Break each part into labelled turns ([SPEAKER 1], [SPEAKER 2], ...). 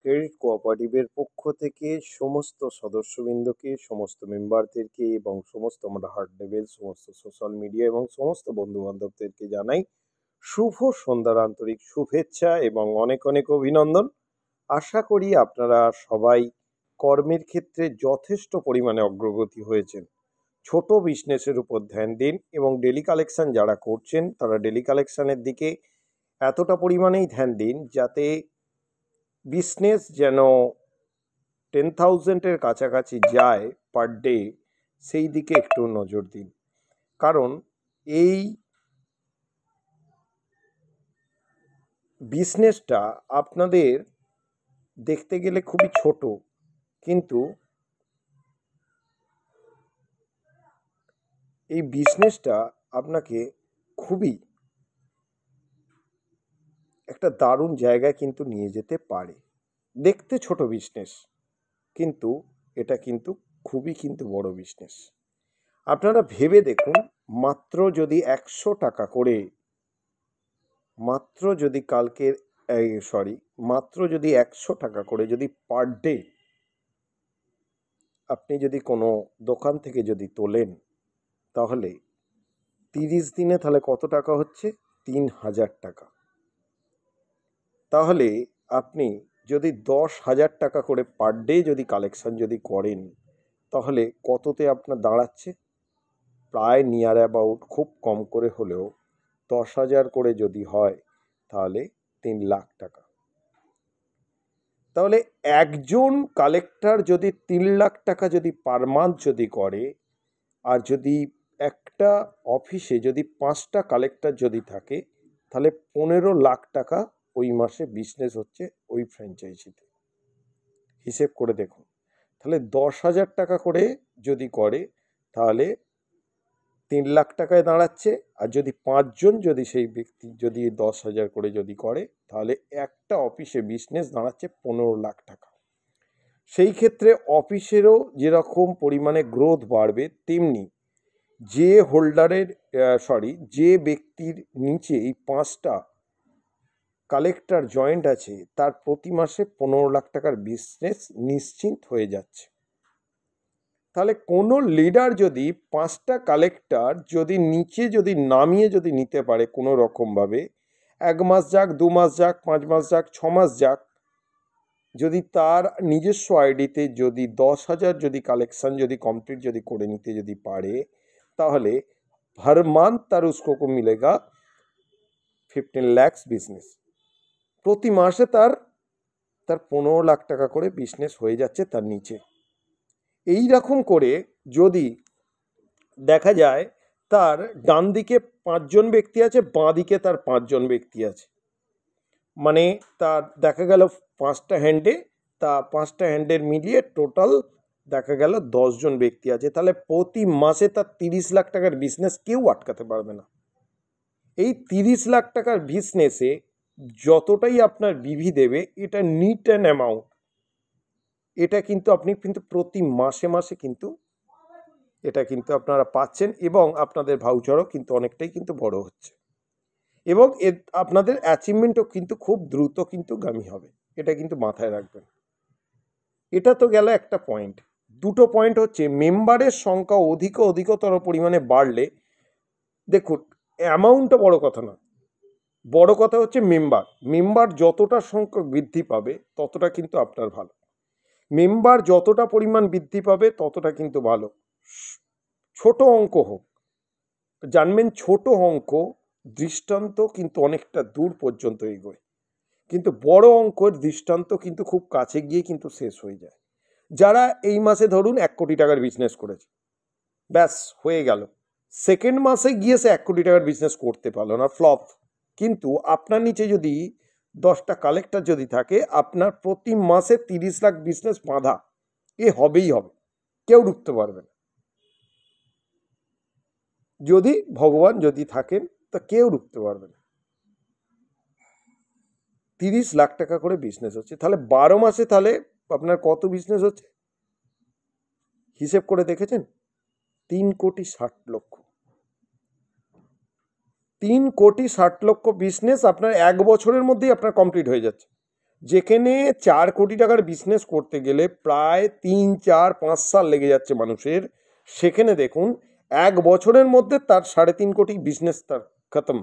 [SPEAKER 1] Credit কোঅপারেটিভের পক্ষ থেকে সমস্ত সদস্যবৃন্দকে, সমস্ত মেম্বারদেরকে এবং সমস্ত আমরা হার্ট লেভেল, সমস্ত সোশ্যাল মিডিয়া এবং সমস্ত বন্ধু-বান্ধবদেরকে জানাই শুভ সন্ধ্যার আন্তরিক শুভেচ্ছা এবং অনেক অনেক অভিনন্দন। আশা করি আপনারা সবাই কর্মের ক্ষেত্রে যথেষ্ট পরিমাণে অগ্রগতি হয়েছেন। ছোট বিজনেসের উপর ধ্যান দিন এবং ডেলি কালেকশন যারা করছেন তারা ডেলি কালেকশনের দিকে এতটা পরিমাণেই ধ্যান দিন যাতে বিজনেস যেন 10,000-এর কাছাকাছি যায় পার ডে, সেই দিকে একটু নজর দিন। কারণ এই বিজনেসটা আপনাদের দেখতে গেলে খুবই ছোট, কিন্তু এই বিজনেসটা আপনাকে খুবই একটা দারুণ জায়গায় কিন্তু নিয়ে যেতে পারে। দেখতে ছোট বিজনেস, কিন্তু এটা কিন্তু খুবই কিন্তু বড় বিজনেস। আপনারা ভেবে দেখুন, মাত্র যদি 100 টাকা করে, মাত্র যদি মাত্র যদি 100 টাকা করে যদি পার ডে আপনি যদি কোনো দোকান থেকে যদি তোলেন, তাহলে 30 দিনে তাহলে কত টাকা হচ্ছে? 3,000 টাকা। তাহলে আপনি যদি 10,000 টাকা করে পার ডে যদি কালেকশন যদি করেন, তাহলে কততে আপনার দাঁড়াচ্ছে? প্রায় নিয়ার অ্যাবাউট, খুব কম করে হলেও 10,000 করে যদি হয় তাহলে 3 লাখ টাকা। তাহলে একজন কালেক্টর যদি 3 লাখ টাকা যদি পার মান্থ যদি করে, আর যদি একটা অফিসে যদি 5টা কালেক্টর যদি থাকে, তাহলে 15 লাখ টাকা ওই মাসে বিজনেস হচ্ছে ওই ফ্র্যাঞ্চাইজিতে। হিসেব করে দেখুন, তাহলে 10,000 টাকা করে যদি করে তাহলে 3 লাখ টাকায় দাঁড়াচ্ছে। আর যদি 5জন যদি সেই ব্যক্তি যদি 10,000 করে যদি করে, তাহলে একটা অফিসে বিজনেস দাঁড়াচ্ছে 15 লাখ টাকা। সেই ক্ষেত্রে অফিসেরও যেরকম পরিমাণে গ্রোথ বাড়বে, তেমনি যে হোল্ডারের যে ব্যক্তির নিচে এই 5টা কালেক্টর জয়েন্ট আছে, তার প্রতি মাসে 15 লাখ টাকার বিজনেস নিশ্চিন্ত হয়ে যাচ্ছে। তাহলে কোনো লিডার যদি 5টা কালেক্টর যদি নিচে যদি নামিয়ে যদি নিতে পারে কোনো রকমভাবে, 1 মাস যাক, 2 মাস যাক, 5 মাস যাক, 6 মাস যাক, যদি তার নিজস্ব আইডিতে যদি 10,000 যদি কালেকশন যদি কমপ্লিট যদি করে নিতে যদি পারে, তাহলে हर मंथ তার उसको को मिलेगा 15 লাখ বিজনেস। প্রতি মাসে তার 15 লাখ টাকা করে বিজনেস হয়ে যাচ্ছে তার নিচে। এই রকম করে যদি দেখা যায়, তার ডান দিকে 5জন ব্যক্তি আছে, বাঁ দিকে তার 5জন ব্যক্তি আছে, মানে তার দেখা গেল 5টা হ্যান্ডে, তা 5টা হ্যান্ডের মিলিয়ে টোটাল দেখা গেল 10জন ব্যক্তি আছে। তাহলে প্রতি মাসে তার 30 লাখ টাকার বিজনেস কেউ আটকাতে পারবে না। এই 30 লাখ টাকার বিজনেসে যতটাই আপনার বিভি দেবে, এটা নিট অ্যান্ড অ্যামাউন্ট, এটা কিন্তু আপনি কিন্তু প্রতি মাসে মাসে কিন্তু এটা কিন্তু আপনারা পাচ্ছেন, এবং আপনাদের ভাউচারও কিন্তু অনেকটাই কিন্তু বড় হচ্ছে, এবং আপনাদের অ্যাচিভমেন্টও কিন্তু খুব দ্রুত কিন্তু গামী হবে। এটা কিন্তু মাথায় রাখবেন। এটা তো গেল একটা পয়েন্ট। দুটো পয়েন্ট হচ্ছে, মেম্বারের সংখ্যা অধিকতর পরিমাণে বাড়লে, দেখুন অ্যামাউন্টটা বড় কথা না, বড় কথা হচ্ছে মেম্বার যতটা সংখ্যক বৃদ্ধি পাবে ততটা কিন্তু আপনার ভালো। মেম্বার যতটা পরিমাণ বৃদ্ধি পাবে ততটা কিন্তু ভালো। ছোট অঙ্ক হোক, জানবেন ছোট অঙ্ক দৃষ্টান্ত কিন্তু অনেকটা দূর পর্যন্ত এগোয়, কিন্তু বড় অঙ্কের দৃষ্টান্ত কিন্তু খুব কাছে গিয়ে কিন্তু শেষ হয়ে যায়। যারা এই মাসে ধরুন 1 কোটি টাকার বিজনেস করেছে, ব্যাস হয়ে গেল, সেকেন্ড মাসে গিয়ে সে 1 কোটি টাকার বিজনেস করতে পারলো না, ফ্লপ। কিন্তু আপনার নিচে যদি 10টা কালেক্টর যদি থাকে, আপনার প্রতি মাসে 30 লাখ বিজনেস বাঁধা, এ হবেই হবে, কেউ রুখতে পারবে না। যদি ভগবান যদি থাকেন, তা কেউ রুখতে পারবে না। 30 লাখ টাকা করে বিজনেস হচ্ছে, তাহলে 12 মাসে তাহলে আপনার কত বিজনেস হচ্ছে হিসেব করে দেখেছেন? 3,60,00,000। 3,60,00,000 বিজনেস আপনার 1 বছরের মধ্যেই আপনার কমপ্লিট হয়ে যাচ্ছে। যেখানে 4 কোটি টাকার বিজনেস করতে গেলে প্রায় 3, 4, 5 সাল লেগে যাচ্ছে মানুষের, সেখানে দেখুন 1 বছরের মধ্যে তার 3.5 কোটি বিজনেস তার খতম,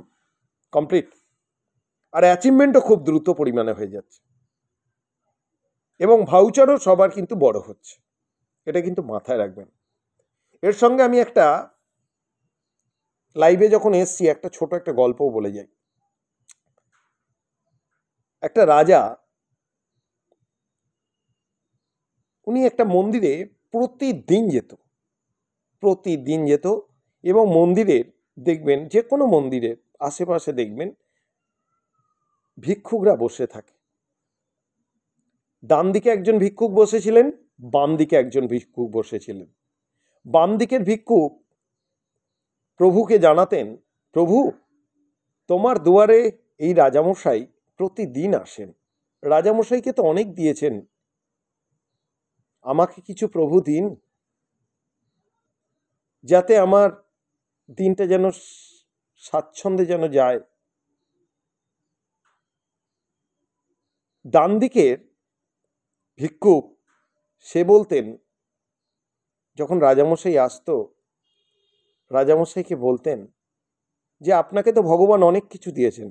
[SPEAKER 1] কমপ্লিট। আর অ্যাচিভমেন্টও খুব দ্রুত পরিমাণে হয়ে যাচ্ছে, এবং ভাউচারও সবার কিন্তু বড় হচ্ছে। এটা কিন্তু মাথায় রাখবেন। এর সঙ্গে আমি একটা লাইভে যখন এসছি একটা ছোট একটা গল্পও বলে যাই। একটা রাজা, উনি একটা মন্দিরে প্রতিদিন যেত, এবং মন্দিরের দেখবেন, যে কোনো মন্দিরের আশেপাশে দেখবেন ভিক্ষুকরা বসে থাকে। ডান দিকে একজন ভিক্ষুক বসেছিলেন, বাম দিকে একজন ভিক্ষুক বসেছিলেন। বাম দিকের ভিক্ষুক প্রভুকে জানাতেন, প্রভু, তোমার দুয়ারে এই রাজামশাই প্রতিদিন আসেন, রাজামশাইকে তো অনেক দিয়েছেন, আমাকে কিছু প্রভু দিন, যাতে আমার দিনটা যেন স্বাচ্ছন্দ্যে যেন যায়। ডান দিকের ভিক্ষুক সে বলতেন, যখন রাজামশাই আসতো, রাজামশাইকে বলতেন যে আপনাকে তো ভগবান অনেক কিছু দিয়েছেন,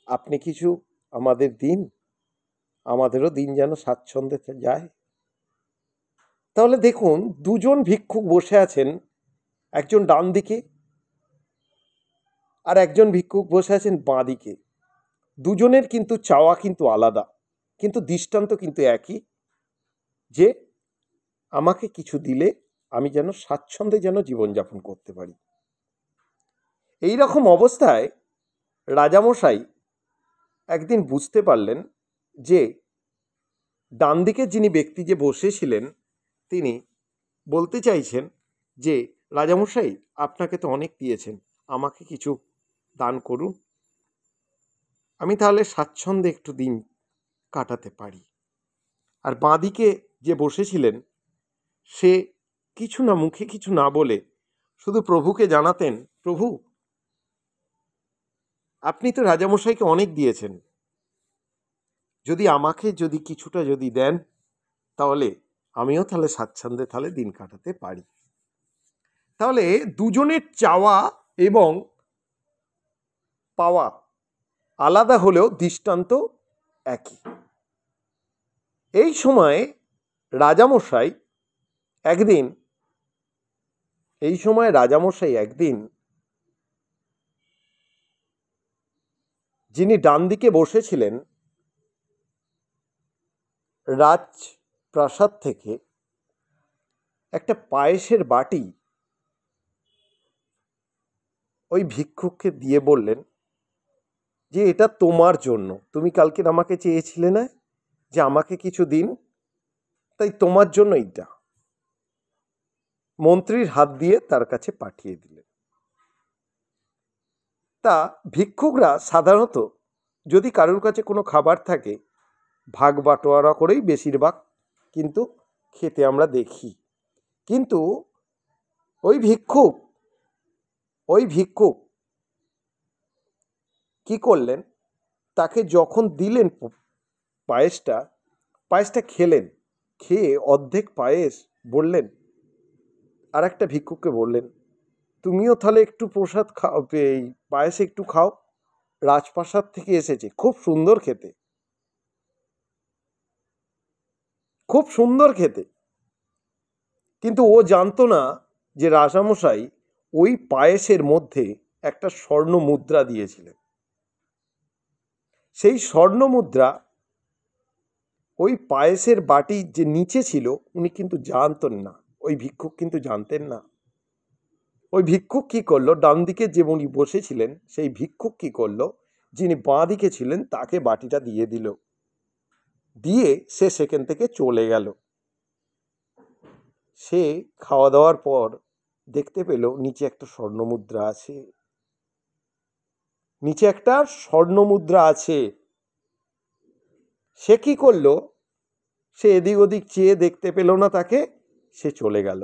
[SPEAKER 1] আপনি কিছু আমাদের দিন, আমাদেরও দিন যেন স্বাচ্ছন্দ্যে যায়। তাহলে দেখুন, দুজন ভিক্ষুক বসে আছেন, একজন ডান দিকে আর একজন ভিক্ষুক বসে আছেন বাঁ দিকে। দুজনের কিন্তু চাওয়া কিন্তু আলাদা, কিন্তু দৃষ্টান্ত কিন্তু একই, যে আমাকে কিছু দিলে আমি যেন স্বাচ্ছন্দ্যে যেন জীবনযাপন করতে পারি। এই রকম অবস্থায় রাজামশাই একদিন বুঝতে পারলেন যে ডান দিকের যিনি ব্যক্তি যে বসেছিলেন, তিনি বলতে চাইছেন যে রাজামশাই, আপনাকে তো অনেক দিয়েছেন, আমাকে কিছু দান করুন, আমি তাহলে স্বাচ্ছন্দ্যে একটু দিন কাটাতে পারি। আর বাঁ দিকে যে বসেছিলেন সে কিছু না, মুখে কিছু না বলে শুধু প্রভুকে জানাতেন, প্রভু, আপনি তো রাজামশাইকে অনেক দিয়েছেন, যদি আমাকে যদি কিছুটা যদি দেন, তাহলে আমিও তাহলে স্বাচ্ছন্দ্যে তাহলে দিন কাটাতে পারি। তাহলে দুজনের চাওয়া এবং পাওয়া আলাদা হলেও দৃষ্টান্ত একই। এই সময় রাজামশাই একদিন যিনি ডান দিকে বসেছিলেন, রাজপ্রাসাদ থেকে একটা পায়েসের বাটি ওই ভিক্ষুককে দিয়ে বললেন যে এটা তোমার জন্য, তুমি কালকে আমাকে চেয়েছিলে না যে আমাকে কিছু দিন, তাই তোমার জন্য এইটা। মন্ত্রীর হাত দিয়ে তার কাছে পাঠিয়ে দিলেন। তা ভিক্ষুকরা সাধারণত যদি কারোর কাছে কোনো খাবার থাকে, ভাগ বাটোয়ারা করেই বেশিরভাগ কিন্তু খেতে আমরা দেখি। কিন্তু ওই ভিক্ষুক কি করলেন, তাকে যখন দিলেন পায়েসটা খেলেন, খেয়ে অর্ধেক পায়েস বললেন, আর একটা ভিক্ষুককে বললেন, তুমিও তাহলে একটু প্রসাদ খাও, এই পায়েস একটু খাও, রাজপ্রাসাদ থেকে এসেছে, খুব সুন্দর খেতে, খুব সুন্দর খেতে। কিন্তু ও জানতো না যে রাজামশাই ওই পায়েসের মধ্যে একটা স্বর্ণ মুদ্রা দিয়েছিলেন। সেই স্বর্ণ মুদ্রা ওই পায়েসের বাটির যে নিচে ছিল, উনি কিন্তু জানতেন না, ওই ভিক্ষুক কিন্তু জানতেন না। ওই ভিক্ষুক কি করলো, ডান দিকে যে উনি বসেছিলেন সেই ভিক্ষুক কি করলো, যিনি বাঁ দিকে ছিলেন তাকে বাটিটা দিয়ে দিল, দিয়ে সে সেখান থেকে চলে গেল। সে খাওয়া দাওয়ার পর দেখতে পেল নিচে একটা স্বর্ণ মুদ্রা আছে, নিচে একটা স্বর্ণ মুদ্রা আছে। সে কি করলো, সে এদিক ওদিক চেয়ে দেখতে পেল না তাকে, সে চলে গেল।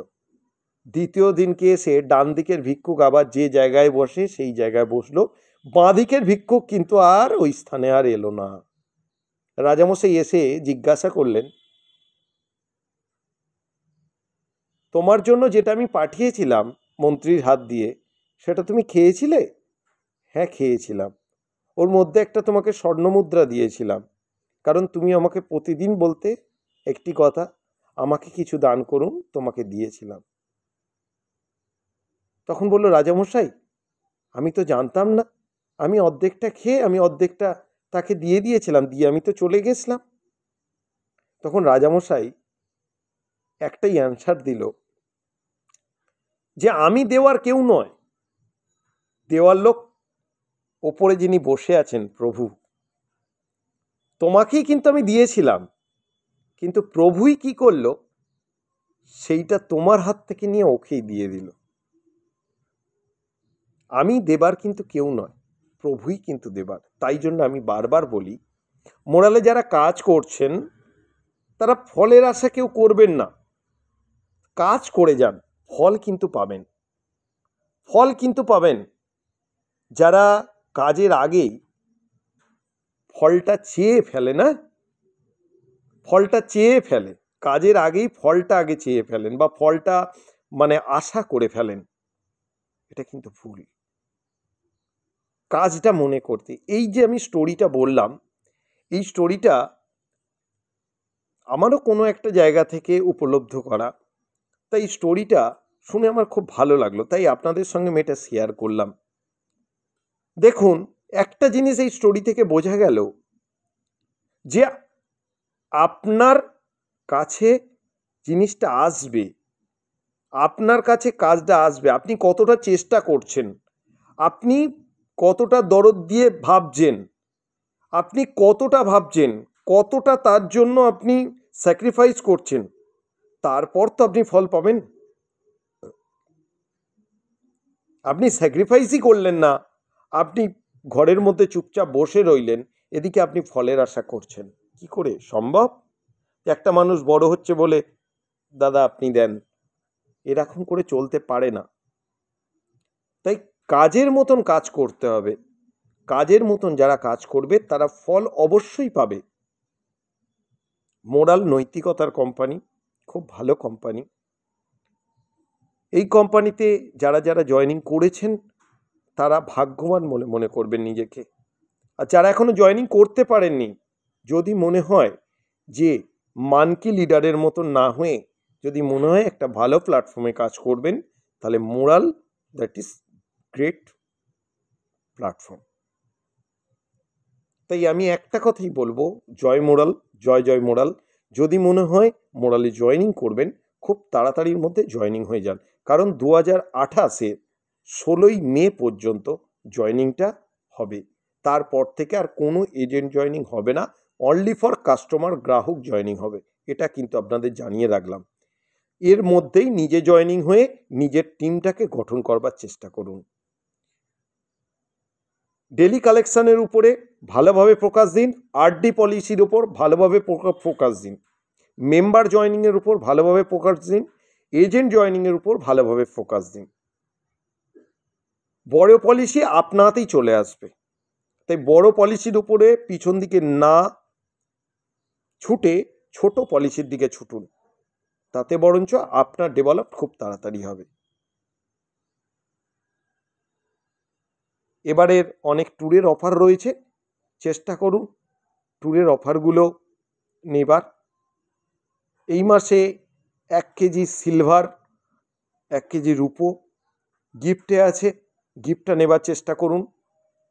[SPEAKER 1] দ্বিতীয় দিনকে এসে ডান দিকের ভিক্ষুক আবার যে জায়গায় বসে সেই জায়গায় বসলো, বাঁদিকের ভিক্ষুক কিন্তু আর ওই স্থানে আর এলো না। রাজামশাই এসে জিজ্ঞাসা করলেন, তোমার জন্য যেটা আমি পাঠিয়েছিলাম মন্ত্রীর হাত দিয়ে, সেটা তুমি খেয়েছিলে? হ্যাঁ, খেয়েছিলাম। ওর মধ্যে একটা তোমাকে স্বর্ণমুদ্রা দিয়েছিলাম, কারণ তুমি আমাকে প্রতিদিন বলতে একটি কথা, আমাকে কিছু দান করুন, তোমাকে দিয়েছিলাম। তখন বলল, রাজামশাই আমি তো জানতাম না, আমি অর্ধেকটা খেয়ে আমি অর্ধেকটা তাকে দিয়ে দিয়েছিলাম, দিয়ে আমি তো চলে গেছিলাম। তখন রাজামশাই একটাই অ্যান্সার দিল, যে আমি দেওয়ার কেউ নয়, দেওয়ার লোক ওপরে যিনি বসে আছেন প্রভু। তোমাকেই কিন্তু আমি দিয়েছিলাম, কিন্তু প্রভুই কি করলো, সেইটা তোমার হাত থেকে নিয়ে ওকেই দিয়ে দিল। আমি দেবার কিন্তু কেউ নয়, প্রভুই কিন্তু দেবার। তাই জন্য আমি বারবার বলি, মোরালে যারা কাজ করছেন তারা ফলের আশা কেউ করবেন না, কাজ করে যান, ফল কিন্তু পাবেন। ফল কিন্তু পাবেন। যারা কাজের আগেই ফলটা চেয়ে ফেলে না, ফলটা চেয়ে ফেলে, কাজের আগেই ফলটা আগে চেয়ে ফেলেন, বা ফলটা মানে আশা করে ফেলেন, এটা কিন্তু ভুল। কাজটা মনে করতে, এই যে আমি স্টোরিটা বললাম, এই স্টোরিটা আমারও কোনো একটা জায়গা থেকে উপলব্ধ করা, তাই স্টোরিটা শুনে আমার খুব ভালো লাগলো, তাই আপনাদের সঙ্গে আমি এটা শেয়ার করলাম। দেখুন, একটা জিনিস এই স্টোরি থেকে বোঝা গেল, যে আপনার কাছে জিনিসটা আসবে, আপনার কাছে কাজটা আসবে, আপনি কতটা চেষ্টা করছেন, আপনি কতটা দরদ দিয়ে ভাবছেন, আপনি কতটা ভাবছেন, কতটা তার জন্য আপনি স্যাক্রিফাইস করছেন, তারপর তো আপনি ফল পাবেন। আপনি স্যাক্রিফাইসই করলেন না, আপনি ঘরের মধ্যে চুপচাপ বসে রইলেন, এদিকে আপনি ফলের আশা করছেন, কি করে সম্ভব? একটা মানুষ বড় হচ্ছে বলে দাদা আপনি দেন, এরকম করে চলতে পারে না। তাই কাজের মতন কাজ করতে হবে, কাজের মতন যারা কাজ করবে তারা ফল অবশ্যই পাবে। মোরাল নৈতিকতার কোম্পানি, খুব ভালো কোম্পানি। এই কোম্পানিতে যারা যারা জয়েনিং করেছেন তারা ভাগ্যবান বলে মনে করবেন নিজেকে। আর যারা এখনো জয়েনিং করতে পারেননি, যদি মনে হয় যে মানকি লিডারের মতন না হয়ে যদি মনে হয় একটা ভালো প্ল্যাটফর্মে কাজ করবেন, তাহলে moral that is great platform. তাই আমি একটা কথাই বলবো, জয় মোরাল, জয় জয় মোরাল। যদি মনে হয় মোরালে জয়েনিং করবেন, খুব তাড়াতাড়ির মধ্যে জয়েনিং হয়ে যান, কারণ 2028-এ 16ই মে পর্যন্ত জয়েনিংটা হবে। তারপর থেকে আর কোনো এজেন্ট জয়েনিং হবে না, অনলি ফর কাস্টমার, গ্রাহক জয়েনিং হবে। এটা কিন্তু আপনাদের জানিয়ে রাখলাম। এর মধ্যেই নিজে জয়েনিং হয়ে নিজের টিমটাকে গঠন করবার চেষ্টা করুন। ডেলি কালেকশনের উপরে ভালোভাবে ফোকাস দিন, আরডি পলিসির উপর ভালোভাবে ফোকাস দিন, মেম্বার জয়েনিংয়ের উপর ভালোভাবে ফোকাস দিন, এজেন্ট জয়েনিংয়ের উপর ভালোভাবে ফোকাস দিন। বড় পলিসি আপনাতেই চলে আসবে, তাই বড় পলিসির উপরে পিছন দিকে না ছুটে ছোট পলিসির দিকে ছুটুন, তাতে বরঞ্চ আপনার ডেভেলপ খুব তাড়াতাড়ি হবে। এবারের অনেক ট্যুরের অফার রয়েছে, চেষ্টা করুন ট্যুরের অফারগুলো নেবার। এই মাসে 1 কেজি সিলভার, 1 কেজি রূপো গিফটে আছে, গিফটটা নেবার চেষ্টা করুন।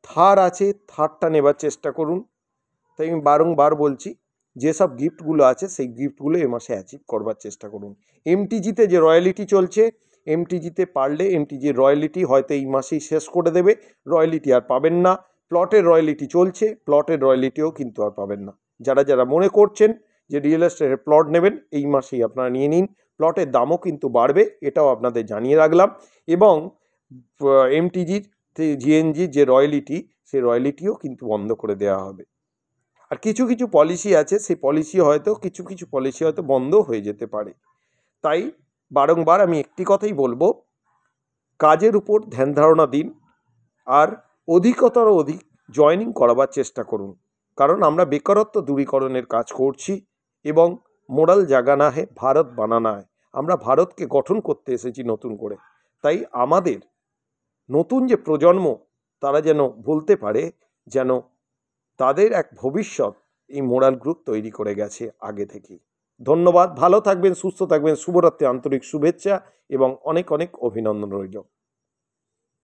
[SPEAKER 1] থার আছে, থারটা নেবার চেষ্টা করুন। তাই আমি বারংবার বলছি, যেসব গিফটগুলো আছে সেই গিফটগুলো এ মাসে অ্যাচিভ করবার চেষ্টা করুন। এমটিজিতে যে রয়্যালিটি চলছে, এমটিজিতে পারলে এমটিজির রয়্যালিটি হয়তো এই মাসেই শেষ করে দেবে, রয়্যালিটি আর পাবেন না। প্লটের রয়্যালিটি চলছে, প্লটের রয়্যালিটিও কিন্তু আর পাবেন না। যারা যারা মনে করছেন যে রিয়েল এস্টেটের প্লট নেবেন, এই মাসেই আপনারা নিয়ে নিন, প্লটের দামও কিন্তু বাড়বে, এটাও আপনাদের জানিয়ে রাখলাম। এবং এমটিজির জিএনজির যে রয়্যালিটি, সেই রয়্যালিটিও কিন্তু বন্ধ করে দেওয়া হবে। আর কিছু কিছু পলিসি আছে, সেই পলিসি হয়তো কিছু কিছু পলিসি হয়তো বন্ধ হয়ে যেতে পারে। তাই বারংবার আমি একটি কথাই বলবো, কাজের উপর ধ্যান ধারণা দিন, আর অধিকতর অধিক জয়েনিং করাবার চেষ্টা করুন, কারণ আমরা বেকারত্ব দূরীকরণের কাজ করছি এবং মোরাল জাগানা হে ভারত বানানা হে, আমরা ভারতকে গঠন করতে এসেছি নতুন করে। তাই আমাদের নতুন যে প্রজন্ম তারা যেন বলতে পারে যেন তাদের এক ভবিষ্যৎ এই মোরাল গ্রুপ তৈরি করে গেছে আগে থেকেই। ধন্যবাদ, ভালো থাকবেন, সুস্থ থাকবেন, শুভরাত্রি, আন্তরিক শুভেচ্ছা এবং অনেক অনেক অভিনন্দন রইল।